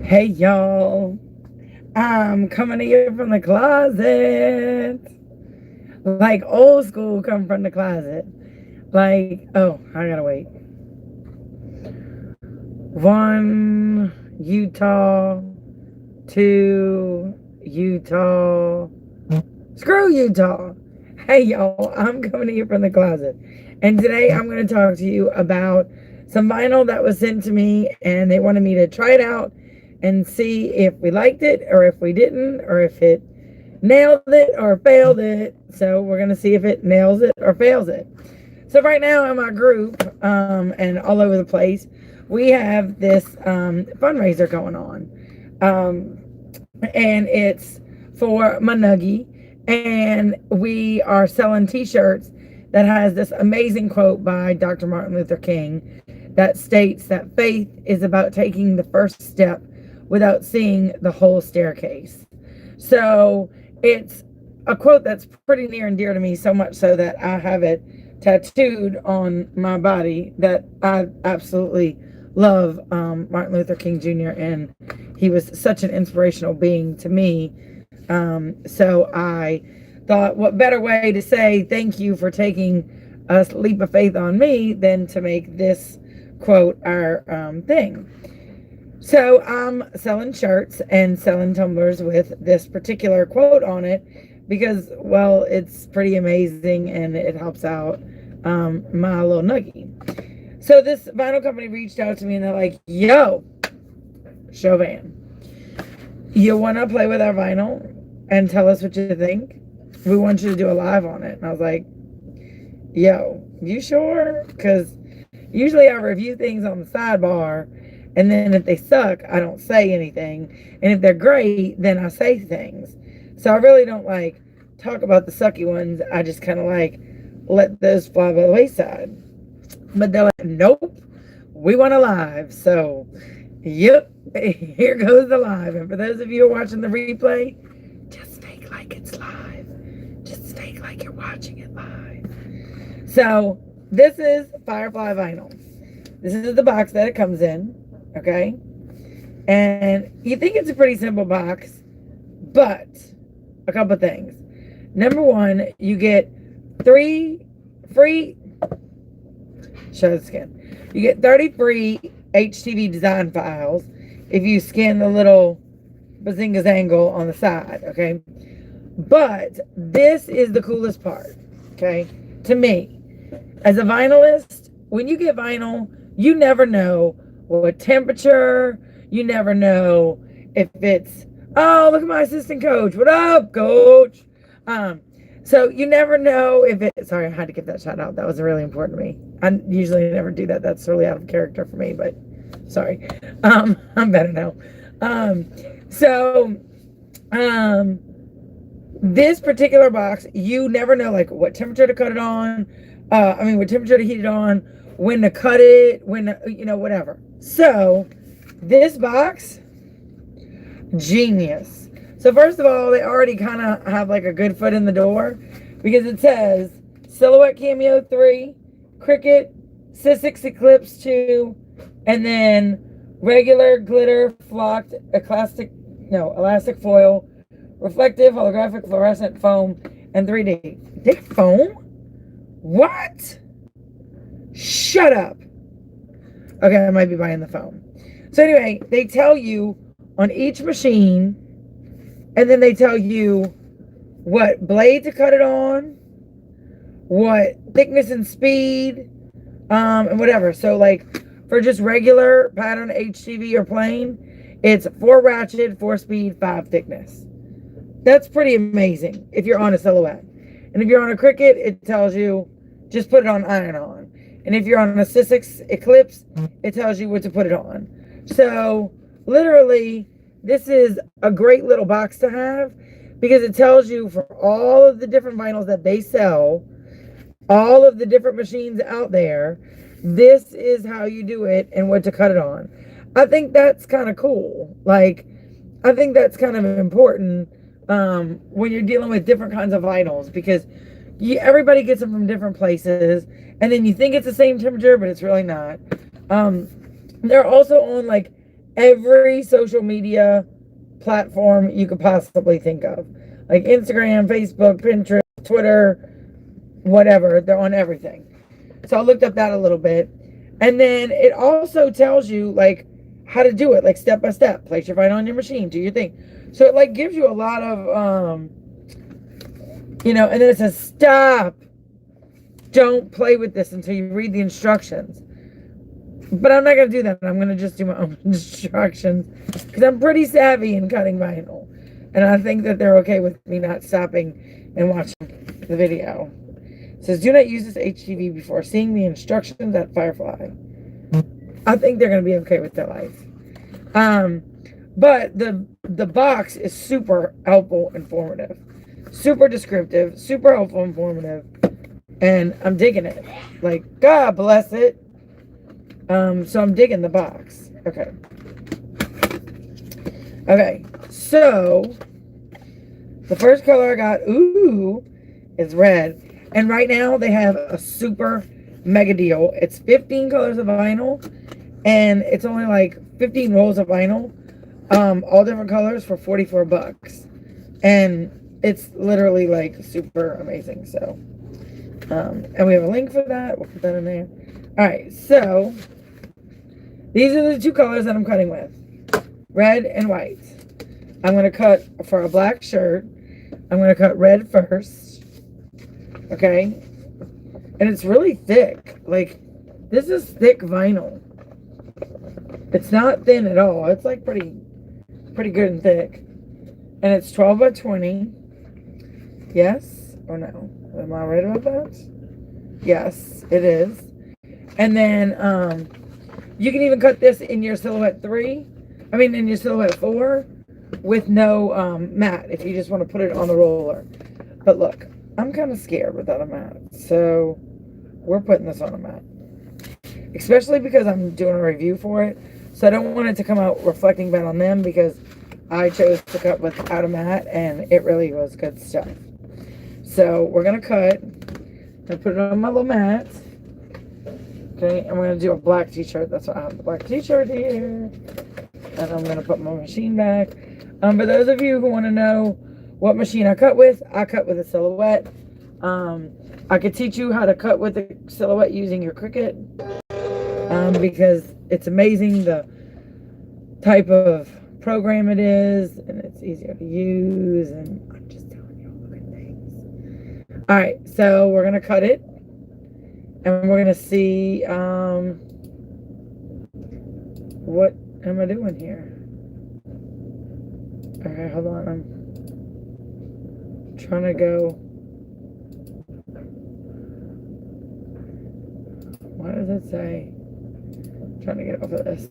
Hey y'all, I'm coming to you from the closet. Like old school come from the closet. Like, oh, I gotta wait. One, Utah. Two, Utah. Screw Utah. Hey y'all, I'm coming to you from the closet. And today I'm going to talk to you about some vinyl that was sent to me, and they wanted me to try it out and see if we liked it or if we didn't, or if it nailed it or failed it. So we're going to see if it nails it or fails it. So right now in my group, and all over the place, we have this fundraiser going on. And it's for my nuggie. And we are selling t-shirts that has this amazing quote by Dr. Martin Luther King that states that faith is about taking the first step without seeing the whole staircase. So it's a quote that's pretty near and dear to me, so much so that I have it tattooed on my body, that I absolutely love Martin Luther King Jr. and he was such an inspirational being to me. So I thought, what better way to say thank you for taking a leap of faith on me than to make this quote our thing. So I'm selling shirts and selling tumblers with this particular quote on it because, well, it's pretty amazing and it helps out my little nuggie. So this vinyl company reached out to me and they're like, yo, Chauvin, you want to play with our vinyl and tell us what you think? We want you to do a live on it. And I was like, yo, you sure? Because usually I review things on the sidebar, and then if they suck, I don't say anything. And if they're great, then I say things. So I really don't like talk about the sucky ones. I just kind of like let those fly by the wayside. But they're like, nope, we want a live. So, yep, here goes the live. And for those of you who are watching the replay, just fake like it's live. Just fake like you're watching it live. So, this is Firefly vinyl. This is the box that it comes in, okay? And you think it's a pretty simple box, but a couple things. Number one, you get 3 free, show the skin. You get 30 free HTV design files if you scan the little bazinga's angle on the side, okay? But this is the coolest part, okay? To me, as a vinylist, when you get vinyl, you never know what temperature, you never know if it's, oh, look at my assistant coach. What up, coach? So you never know if it, sorry, I had to get that shout out. That was really important to me. I usually never do that. That's really out of character for me, but sorry. I'm better now. This particular box, you never know like what temperature to cut it on. What temperature to heat it on, when to cut it, when, whatever. So this box, genius. So first of all, they already kind of have like a good foot in the door because it says Silhouette Cameo 3, Cricut, Sizzix Eclipse 2, and then regular glitter flocked elastic foil, reflective holographic fluorescent foam, and 3D. Thick foam? What? Shut up. Okay, I might be buying the foam. So anyway, they tell you on each machine, and then they tell you what blade to cut it on, what thickness and speed, and whatever. So like for just regular pattern HTV or plain, it's 4 ratchet, 4 speed, 5 thickness. That's pretty amazing if you're on a Silhouette. And if you're on a Cricut, it tells you just put it on iron-on. And if you're on a Sizzix Eclipse, it tells you what to put it on. So literally, this is a great little box to have because it tells you for all of the different vinyls that they sell, all of the different machines out there, this is how you do it and what to cut it on. I think that's kind of cool. Like, I think that's kind of important when you're dealing with different kinds of vinyls because everybody gets them from different places and then you think it's the same temperature, but it's really not. They're also on like every social media platform you could possibly think of. Like Instagram, Facebook, Pinterest, Twitter, whatever. They're on everything. So I looked up that a little bit. And then it also tells you like how to do it, like step by step. Place your vinyl on your machine, do your thing. So it like gives you a lot of and then it says stop. Don't play with this until you read the instructions. But I'm not going to do that. I'm going to just do my own instructions because I'm pretty savvy in cutting vinyl. And I think that they're okay with me not stopping and watching the video. It says, do not use this HTV before seeing the instructions at Firefly. I think they're going to be okay with their life. But the box is super helpful, informative. Super descriptive, super helpful, informative. And I'm digging it. Like, God bless it. So I'm digging the box. Okay. Okay. So the first color I got, is red. And right now they have a super mega deal. It's 15 colors of vinyl. And it's only like 15 rolls of vinyl. All different colors for $44. And it's literally like super amazing. So, and we have a link for that. We'll put that in there. All right. So these are the two colors that I'm cutting with. Red and white. I'm going to cut for a black shirt. I'm going to cut red first. Okay. And it's really thick. Like, this is thick vinyl. It's not thin at all. It's like pretty good and thick. And it's 12 by 20. Yes or no? Am I right about that? Yes, it is. And then, you can even cut this in your Silhouette 3. In your Silhouette 4 with no mat if you just want to put it on the roller. But look, I'm kind of scared without a mat. So we're putting this on a mat. Especially because I'm doing a review for it. So I don't want it to come out reflecting bad on them because I chose to cut without a mat and it really was good stuff. So we're going to cut and put it on my little mat. Okay, and we're going to do a black t-shirt. That's why I have the black t-shirt here. And I'm going to put my machine back. For those of you who want to know what machine I cut with a Silhouette. I could teach you how to cut with a Silhouette using your Cricut. Because it's amazing the type of program it is. And it's easier to use. And I'm just telling you all the good things. Alright, so we're going to cut it. And we're going to see, what am I doing here? Okay, hold on. I'm trying to go. What does it say? I'm trying to get off of this.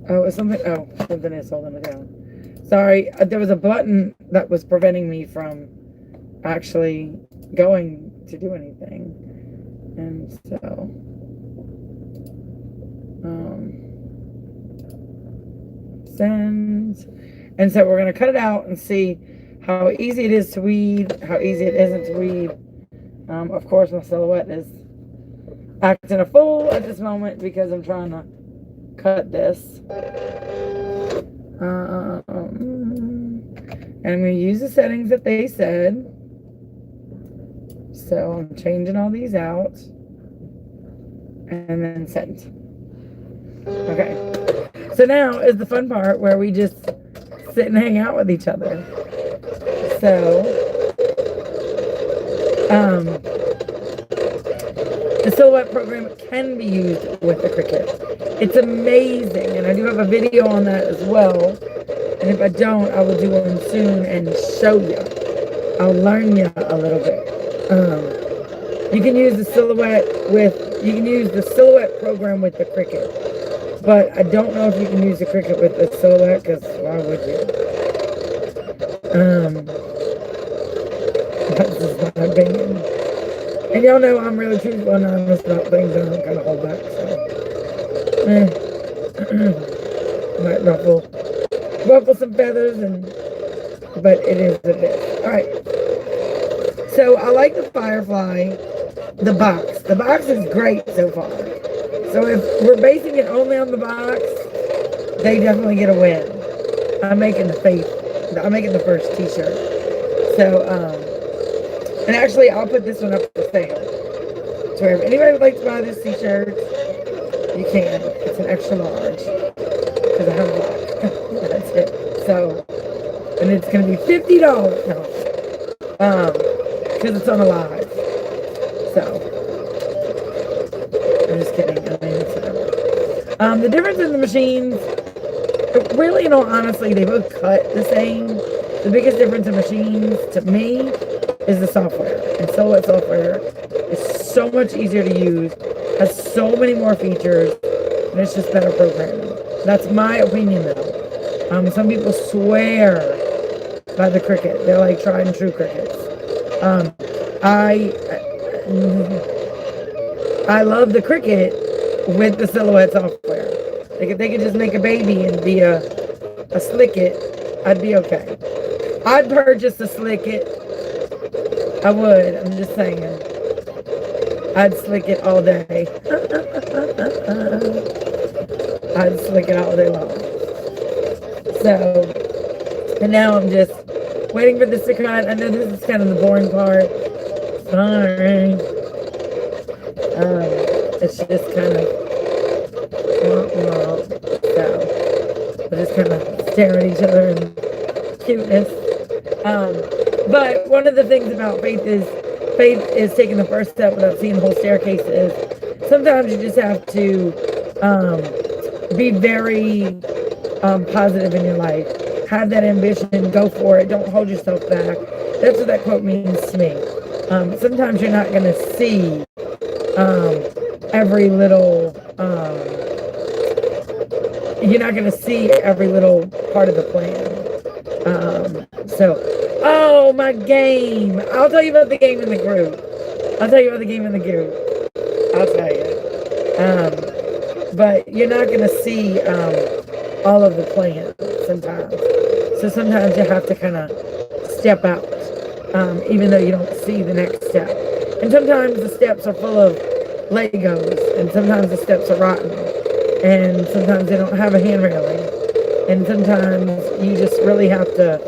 Oh, it's something. Oh, something is holding it down. Sorry, there was a button that was preventing me from actually going to do anything. And so, send. And so we're going to cut it out and see how easy it is to weed, how easy it isn't to weed. Of course, my Silhouette is acting a fool at this moment because I'm trying to cut this. And I'm going to use the settings that they said. So I'm changing all these out. And then send. Okay. So now is the fun part where we just sit and hang out with each other. So, the Silhouette program can be used with the Cricut. It's amazing, and I do have a video on that as well. And if I don't, I will do one soon and show you. I'll learn you a little bit. You can use the Silhouette program with the Cricut. But I don't know if you can use the Cricut with the Silhouette, because why would you? That's just my opinion. And y'all know I'm really truthful and honest about things I don't kind of hold back, so. Might ruffle some feathers, but it is what it is. Alright. So I like the Firefly, the box. The box is great so far. So if we're basing it only on the box, they definitely get a win. I'm making the first t-shirt. So, and actually I'll put this one up for sale. So if anybody would like to buy this t-shirt, you can. It's an extra large. Because I have a black. That's it. So, and it's going to be $50. No. Because it's on a live. So, I'm just kidding. I mean, it's whatever. The difference in the machines, really, in all honesty, they both cut the same. The biggest difference in machines, to me, is the software. And Silhouette software is so much easier to use, has so many more features, and it's just better programming. That's my opinion, though. Some people swear by the Cricut. They're like tried and true Cricuts. I love the Cricut with the Silhouette software. Like if they could just make a baby and be a Slickit, I'd be okay. I'd purchase a Slickit. I would. I'm just saying. I'd slick it all day. I'd slick it all day long. So, and now I'm just waiting for this to cut. I know this is kind of the boring part. Sorry. It's just kind of, so, we're just kind of stare at each other and cuteness. But one of the things about faith is taking the first step without seeing the whole staircase is sometimes you just have to be very positive in your life. Have that ambition, go for it, don't hold yourself back. That's what that quote means to me. Sometimes you're not going to see every little part of the plan. Oh, my game. I'll tell you about the game in the group. I'll tell you. But you're not going to see all of the plan sometimes. So sometimes you have to kind of step out, even though you don't see the next step. And sometimes the steps are full of Legos, and sometimes the steps are rotten, and sometimes they don't have a hand railing, and sometimes you just really have to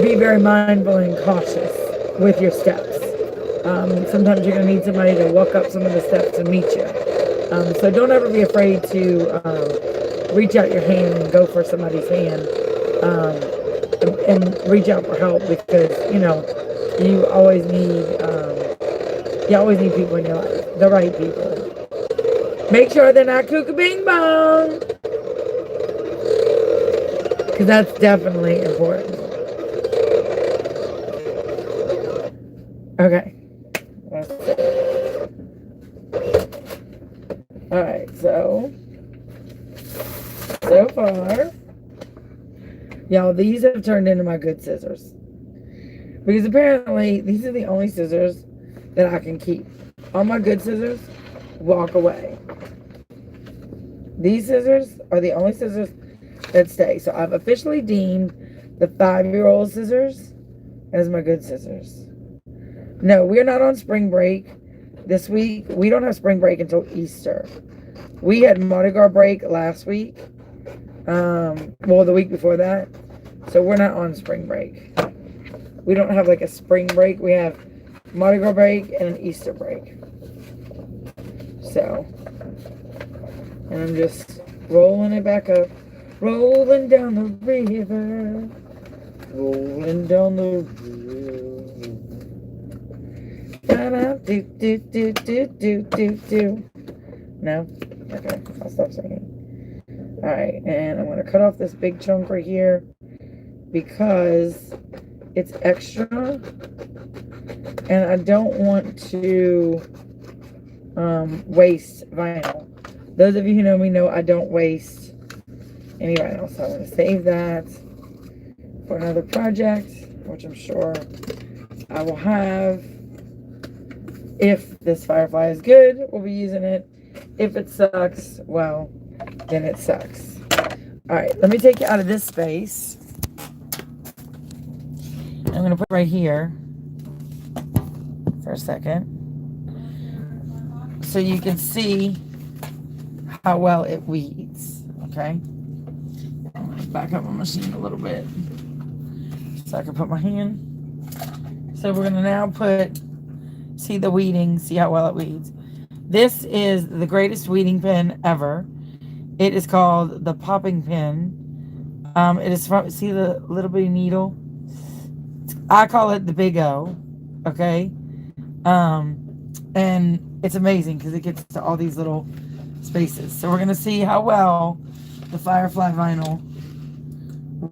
be very mindful and cautious with your steps. Sometimes you're going to need somebody to walk up some of the steps and meet you. So don't ever be afraid to reach out your hand and go for somebody's hand, and reach out for help, because you always need people in your life, the right people. Make sure they're not cuckoo bing bong, because that's definitely important. Okay. Alright, so far, y'all, these have turned into my good scissors. Because apparently, these are the only scissors that I can keep. All my good scissors walk away. These scissors are the only scissors that stay. So I've officially deemed the 5-year-old scissors as my good scissors. No, we're not on spring break this week. We don't have spring break until Easter. We had Mardi Gras break last week. Well, the week before that. So we're not on spring break. We don't have like a spring break. We have Mardi Gras break and an Easter break. So, and I'm just rolling it back up. Rolling down the river. Rolling down the river. Do, do, do, do, do, do, do. No? Okay, I'll stop singing. Alright, and I'm going to cut off this big chunk right here because it's extra, and I don't want to waste vinyl. Those of you who know me know I don't waste any vinyl, so I'm going to save that for another project, which I'm sure I will have. If this Firefly is good, we'll be using it. If it sucks, well, then it sucks. Alright, let me take you out of this space. I'm going to put it right here for a second. so you can see how well it weeds. Okay, I'm gonna back up my machine a little bit so I can put my hand. So we're gonna now see the weeding, see how well it weeds. This is the greatest weeding pen ever. It is called the popping pen. It is from, see the little bitty needle? I call it the Big O. Okay. And it's amazing because it gets to all these little spaces. So we're gonna see how well the Firefly vinyl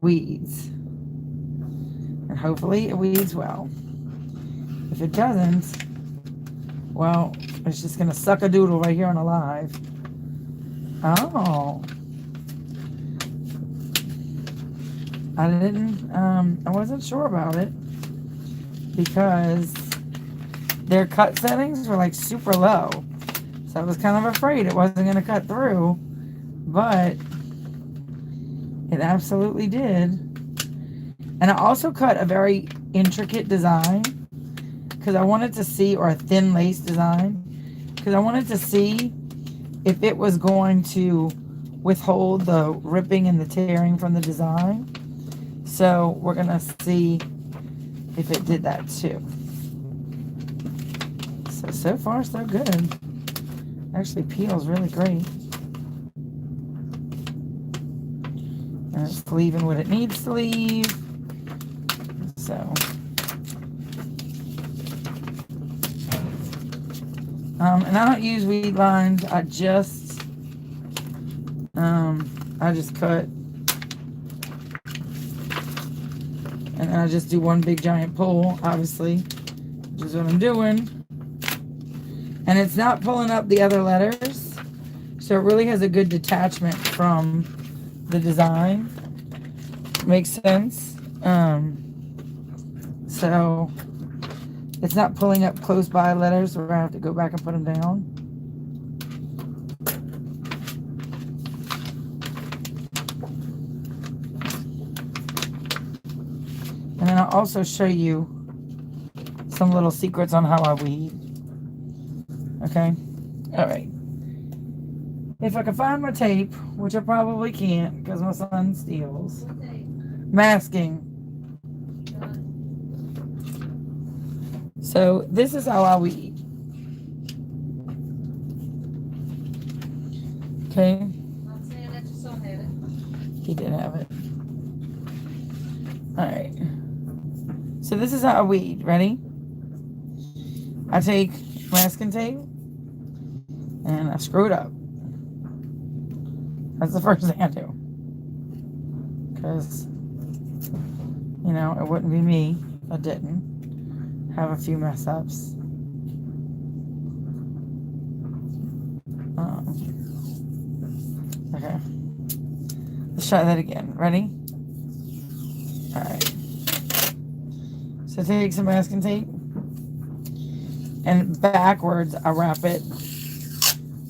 weeds. And hopefully it weeds well. If it doesn't, well, it's just gonna suck a doodle right here on a live. Oh. I wasn't sure about it because their cut settings were like super low. So I was kind of afraid it wasn't gonna cut through, but it absolutely did. And I also cut a very intricate design because I wanted to see, or a thin lace design, because I wanted to see if it was going to withhold the ripping and the tearing from the design. So we're gonna see if it did that too. So far so good. Actually peels really great. And it's leaving what it needs to leave. So and I don't use weed lines. I just cut, and then I just do one big giant pull, obviously, which is what I'm doing. And it's not pulling up the other letters, so it really has a good detachment from the design. Makes sense. So it's not pulling up close by letters where I have to go back and put them down. And then I'll also show you some little secrets on how I weed. Okay? Alright. If I can find my tape, which I probably can't because my son steals. Masking. So this is how I weed. Okay? Not saying that your son had it. He did have it. Alright. So this is how I weed. Ready? I take masking tape and I screw it up. That's the first thing I do. Because, you know, it wouldn't be me if I didn't have a few mess ups. Okay. Let's try that again. Ready? Alright. So take some masking tape and backwards I wrap it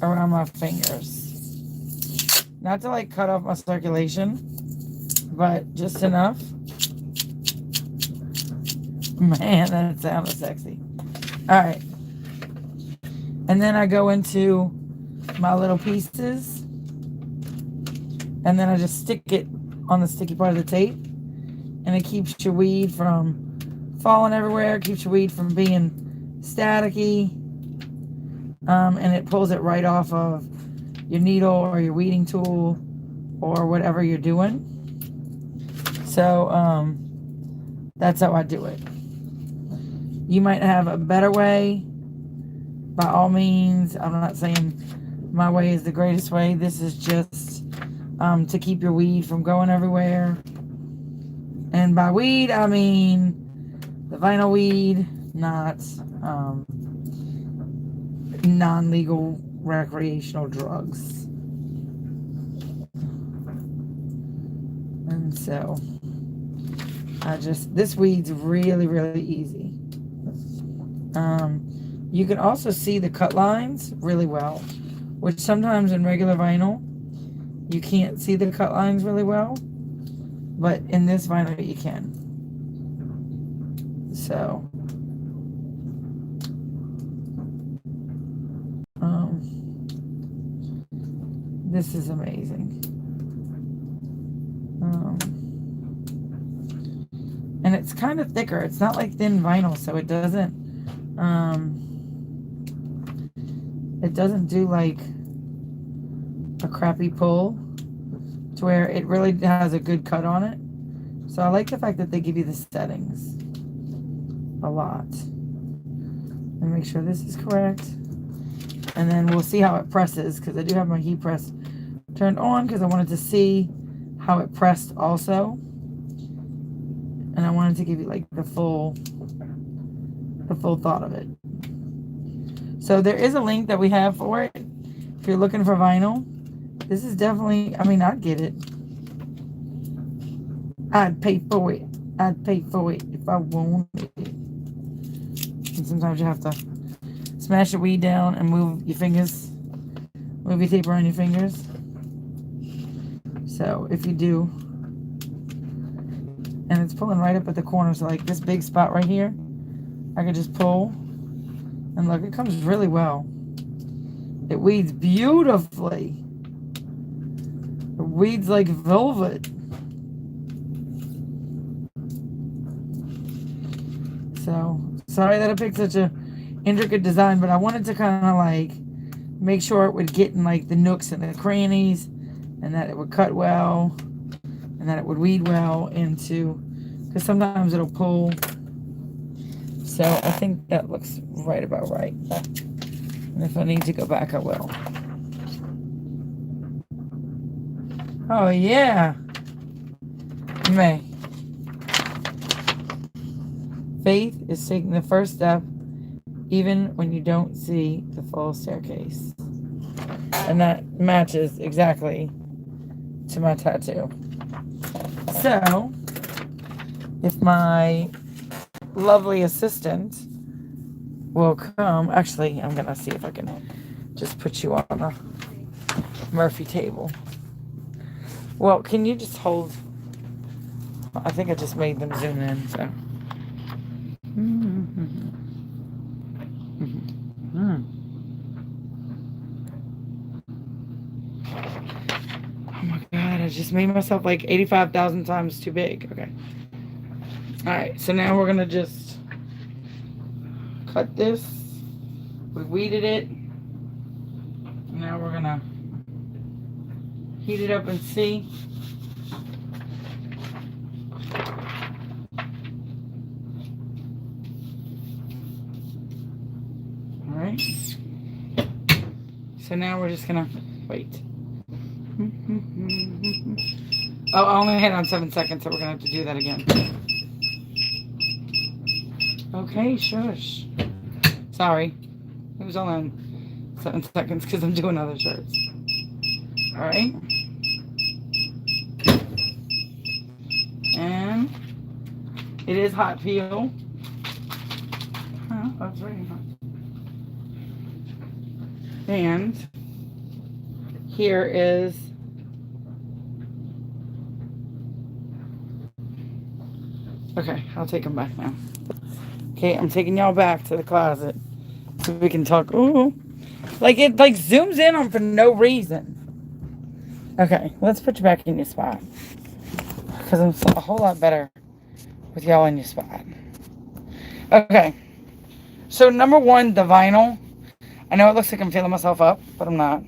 around my fingers. Not to like cut off my circulation, but just enough. Man, that sounded sexy. Alright. And then I go into my little pieces. And then I just stick it on the sticky part of the tape. And it keeps your weed from falling everywhere. It keeps your weed from being staticky. And it pulls it right off of your needle or your weeding tool or whatever you're doing. So that's how I do it. You might have a better way. By all means, I'm not saying my way is the greatest way. This is just to keep your weed from going everywhere. And by weed, I mean the vinyl weed, not non-legal recreational drugs. And so this weed's really, really easy. You can also see the cut lines really well, which sometimes in regular vinyl you can't see the cut lines really well, but in this vinyl you can. So This is amazing. And it's kind of thicker. It's not like thin vinyl, so it doesn't do like a crappy pull to where it really has a good cut on it. So I like the fact that they give you the settings a lot. And make sure this is correct. And then we'll see how it presses, because I do have my heat press turned on because I wanted to see how it pressed also. And I wanted to give you like the full thought of it. So there is a link that we have for it. If you're looking for vinyl, this is definitely, I mean, I'd get it. I'd pay for it. I'd pay for it if I wanted it. And sometimes you have to smash your weed down and move your fingers. Move your tape around your fingers. So if you do, and it's pulling right up at the corner, so like this big spot right here, I could just pull, and look, it comes really well. It weeds beautifully. It weeds like velvet. So sorry that I picked such a intricate design, but I wanted to kind of like make sure it would get in like the nooks and the crannies, and that it would cut well, and that it would weed well into, because sometimes it'll pull. So I think that looks right about right. And if I need to go back, I will. Oh yeah. May. Faith is taking the first step even when you don't see the full staircase. And that matches exactly to my tattoo. So, if my lovely assistant will come, actually, I'm going to see if I can just put you on a Murphy table. Well, can you just hold? I think I just made them zoom in, so. Oh my God, I just made myself like 85,000 times too big. Okay. Alright, so now we're going to just cut this. We weeded it. Now we're going to heat it up and see. Alright. So now we're just going to wait. Oh, I only hit on 7 seconds, so we're going to have to do that again. Okay, shush. Sorry. It was only on 7 seconds because I'm doing other shirts. Alright. And it is hot peel. Oh, that's very hot. And here is okay, I'll take them back now. Okay, I'm taking y'all back to the closet so we can talk. Ooh, like it like zooms in on for no reason. Okay, let's put you back in your spot because I'm a whole lot better with y'all in your spot. Okay, so number one, the vinyl. I know it looks like I'm feeling myself up, but I'm not.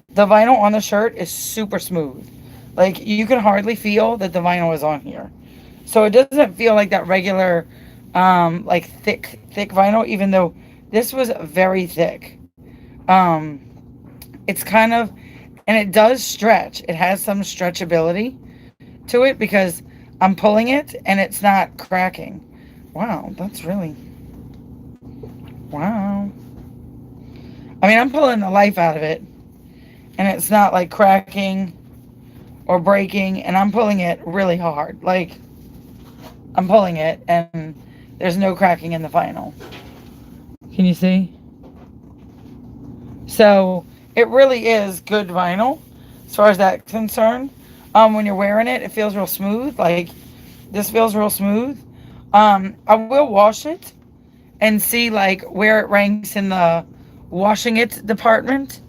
The vinyl on the shirt is super smooth. Like you can hardly feel that the vinyl is on here. So it doesn't feel like that regular, like thick vinyl, even though this was very thick. It's kind of, and it does stretch. It has some stretchability to it because I'm pulling it and it's not cracking. Wow, that's really, wow. I mean, I'm pulling the life out of it and it's not like cracking or breaking, and I'm pulling it really hard. Like, I'm pulling it and there's no cracking in the vinyl. Can you see? So it really is good vinyl as far as that's concerned. When you're wearing it, it feels real smooth. Like this feels real smooth. I will wash it and see like where it ranks in the washing it department.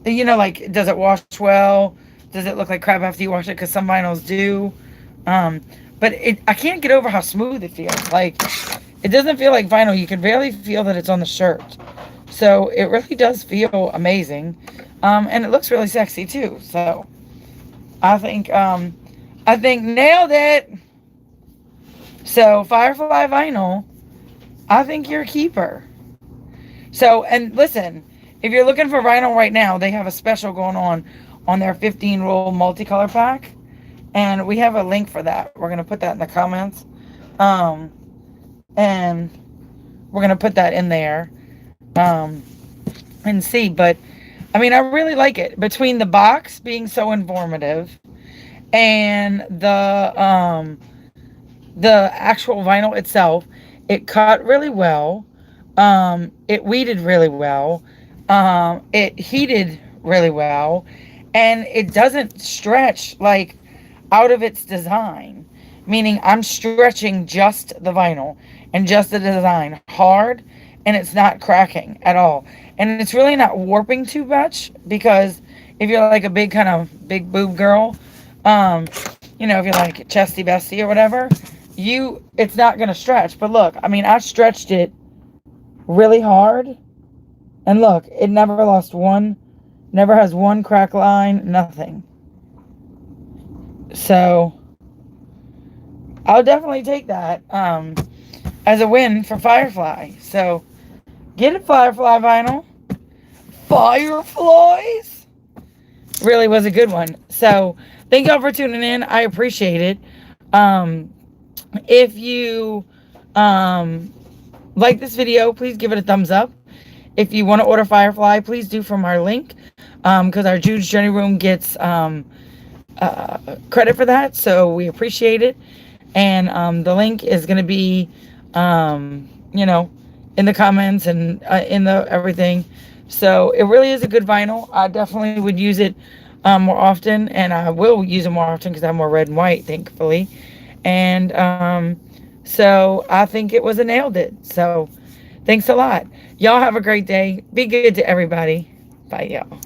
You know, like, does it wash well? Does it look like crap after you wash it? Because some vinyls do. Um, but I can't get over how smooth it feels. Like, it doesn't feel like vinyl. You can barely feel that it's on the shirt. So it really does feel amazing. And it looks really sexy too. So I think nailed it. So Firefly vinyl, I think you're a keeper. So, and listen, if you're looking for vinyl right now, they have a special going on their 15 roll multicolor pack. And we have a link for that. We're going to put that in the comments. And we're going to put that in there. And see, but I mean, I really like it. Between the box being so informative and the actual vinyl itself, it cut really well. It weeded really well. It heated really well, and it doesn't stretch like out of its design. Meaning, I'm stretching just the vinyl and just the design hard, and it's not cracking at all. And it's really not warping too much, because if you're like a big kind of big boob girl, you know, if you're like chesty bestie or whatever, it's not gonna stretch. But look, I mean, I stretched it really hard, and look, it never has one crack line, nothing. So I'll definitely take that as a win for Firefly. So get it, Firefly vinyl. Fireflies really was a good one. So thank y'all for tuning in. I appreciate it. If you like this video, please give it a thumbs up. If you want to order Firefly, please do from our link, because our Jude's Journey Room gets credit for that, so we appreciate it. And the link is going to be, you know, in the comments and in the everything. So it really is a good vinyl. I definitely would use it more often, and I will use it more often because I'm more red and white, thankfully. And so I think it was a nailed it. So thanks a lot. Y'all have a great day. Be good to everybody. Bye, y'all.